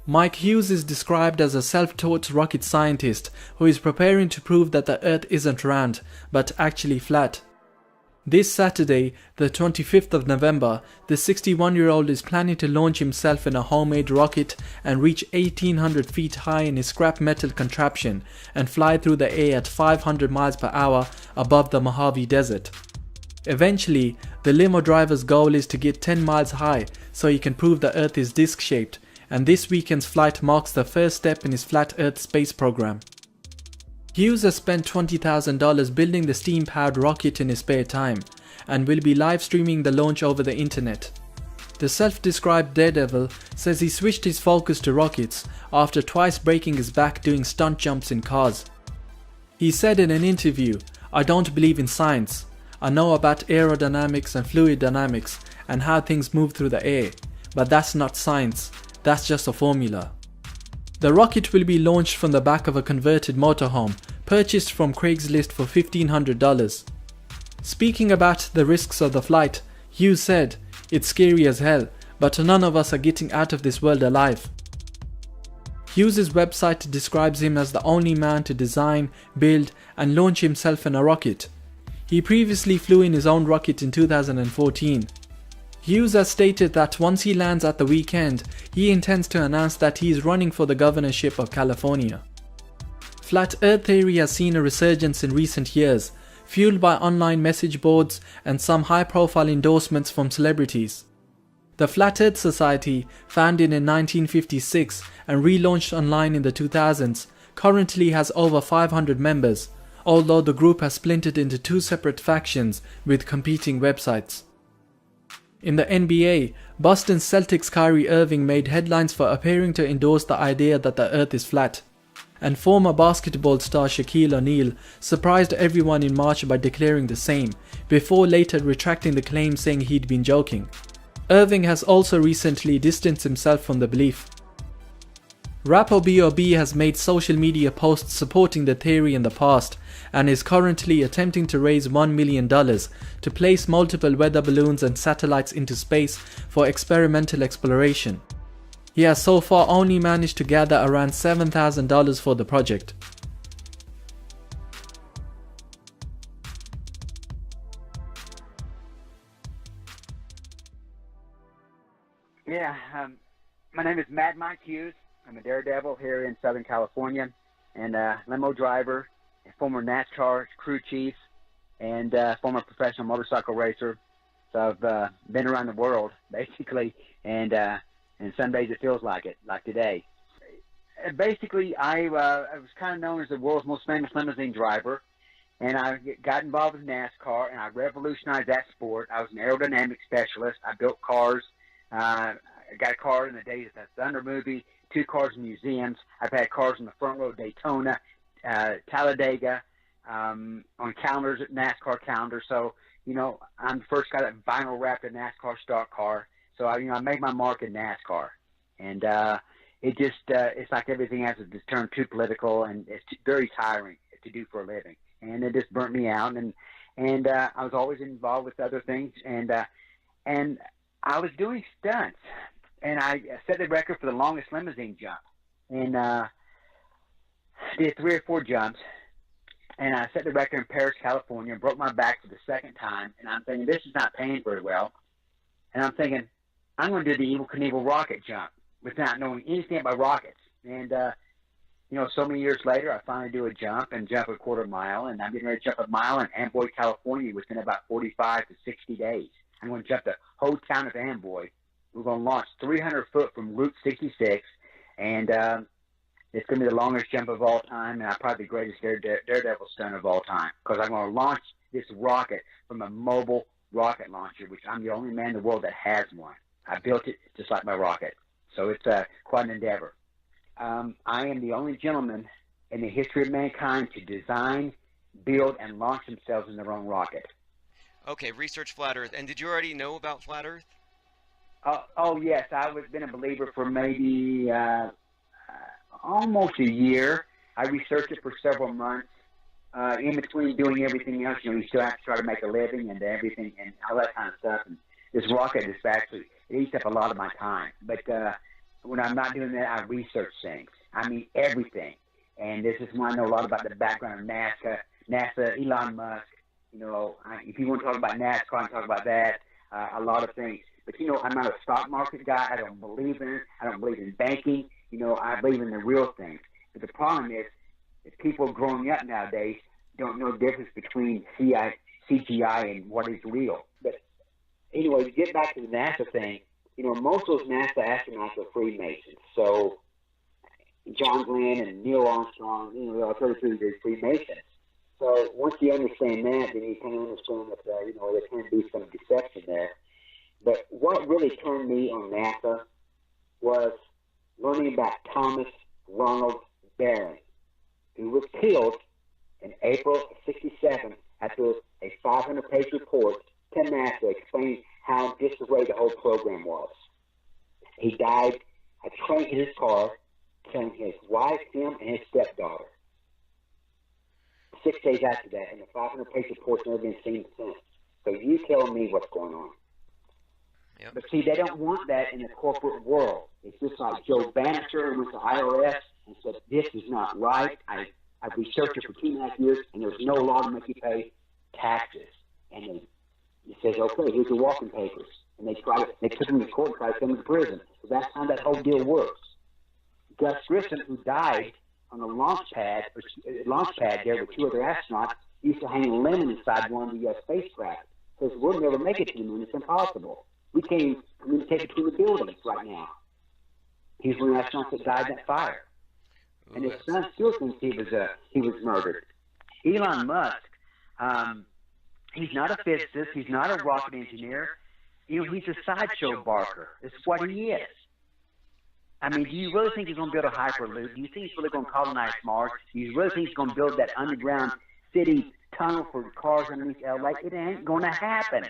Mike Hughes is described as a self-taught rocket scientist who is preparing to prove that the Earth isn't round, but actually flat. This Saturday, the 25th of November, the 61-year-old is planning to launch himself in a homemade rocket and reach 1,800 feet high in his scrap metal contraption and fly through the air at 500 miles per hour above the Mojave Desert. Eventually, the limo driver's goal is to get 10 miles high so he can prove the Earth is disc-shaped, and this weekend's flight marks the first step in his Flat Earth space program. Hughes has spent $20,000 building the steam-powered rocket in his spare time and will be live streaming the launch over the internet. The self-described daredevil says he switched his focus to rockets after twice breaking his back doing stunt jumps in cars. He said in an interview, "I don't believe in science. I know about aerodynamics and fluid dynamics and how things move through the air, but that's not science, that's just a formula." The rocket will be launched from the back of a converted motorhome purchased from Craigslist for $1,500. Speaking about the risks of the flight, Hughes said, "It's scary as hell, but none of us are getting out of this world alive." Hughes' website describes him as the only man to design, build and launch himself in a rocket. He previously flew in his own rocket in 2014. Hughes has stated that once he lands at the weekend, he intends to announce that he is running for the governorship of California. Flat Earth theory has seen a resurgence in recent years, fueled by online message boards and some high-profile endorsements from celebrities. The Flat Earth Society, founded in 1956 and relaunched online in the 2000s, currently has over 500 members, although the group has splintered into two separate factions with competing websites. In the NBA, Boston Celtics' Kyrie Irving made headlines for appearing to endorse the idea that the Earth is flat. And former basketball star Shaquille O'Neal surprised everyone in March by declaring the same, before later retracting the claim saying he'd been joking. Irving has also recently distanced himself from the belief. Rapper B.O.B. has made social media posts supporting the theory in the past and is currently attempting to raise $1 million to place multiple weather balloons and satellites into space for experimental exploration. He has so far only managed to gather around $7,000 for the project. Yeah, my name is Mike Hughes. I'm a daredevil here in Southern California, and a limo driver, a former NASCAR crew chief, and former professional motorcycle racer. So I've been around the world, basically, and some days it feels like it, like today. Basically, I was kind of known as the world's most famous limousine driver, and I got involved with NASCAR, and I revolutionized that sport. I was an aerodynamic specialist. I built cars. I got a car in the days of the Thunder movie, 2 cars in museums. I've had cars in the front row of Daytona, Talladega, on calendars, NASCAR calendars. So, you know, I'm the first guy that vinyl wrapped a NASCAR stock car. So, I made my mark in NASCAR. And it just, it's like everything else has just turned too political, and it's very tiring to do for a living. And it just burnt me out. And I was always involved with other things. And I was doing stunts. And I set the record for the longest limousine jump. And did 3 or 4 jumps. And I set the record in Paris, California, and broke my back for the 2nd time. And I'm thinking, this is not paying very well. And I'm thinking, I'm going to do the Evel Knievel rocket jump without knowing anything about rockets. And, so many years later, I finally do a jump and jump a quarter mile. And I'm getting ready to jump a mile in Amboy, California within about 45 to 60 days. I'm going to jump the whole town of Amboy. We're going to launch 300 foot from Route 66, and it's going to be the longest jump of all time, and probably the greatest daredevil stunt of all time, because I'm going to launch this rocket from a mobile rocket launcher, which I'm the only man in the world that has one. I built it just like my rocket, so it's quite an endeavor. I am the only gentleman in the history of mankind to design, build, and launch themselves in their own rocket. Okay, research Flat Earth. And did you already know about Flat Earth? Oh yes, I've been a believer for maybe almost a year. I researched it for several months. In between doing everything else, you still have to try to make a living and everything and all that kind of stuff. And this rocket is actually, it eats up a lot of my time. But when I'm not doing that, I research things. I mean, everything. And this is when I know a lot about the background of NASA, Elon Musk. You know, if you want to talk about NASCAR, I can talk about that, a lot of things. But, you know, I'm not a stock market guy. I don't believe in it. I don't believe in banking. You know, I believe in the real things. But the problem is people growing up nowadays don't know the difference between CGI and what is real. But anyway, to get back to the NASA thing, you know, most of those NASA astronauts are Freemasons. So John Glenn and Neil Armstrong, you know, they're 33 days Freemasons. So once you understand that, then you kind of understand that, you know, there can be some deception there. But what really turned me on NASA was learning about Thomas Ronald Barron, who was killed in April of '67 after a 500-page report to NASA explaining how disarray the whole program was. He died a train in his car, killing his wife, him, and his stepdaughter. 6 days after that, and the 500-page report's never been seen since. So you tell me what's going on. Yep. But see, they don't want that in the corporate world. It's just like Joe Bannister went to IRS and said, this is not right. I've researched it for 2.5 years, and there's no law to make you pay taxes. And he says, okay, here's your walking papers. And they took him to court and tried to send him to prison. So that's how that whole deal works. Gus Grissom, who died on the launch pad there with 2 other astronauts, used to hang a lemon inside one of the spacecraft. Says, we'll never make it to the moon. It's impossible. We can't even communicate between the buildings right now. He's one of the astronauts that died in that fire. Ooh, And his son still thinks he was murdered. Elon Musk, he's not a physicist. He's not a rocket engineer. You know, he's a sideshow barker. It's what he is. I mean, do you really think he's going to build a Hyperloop? Do you think he's really going to colonize Mars? Do you really think he's going to build that underground city tunnel for cars underneath LA? It ain't going to happen.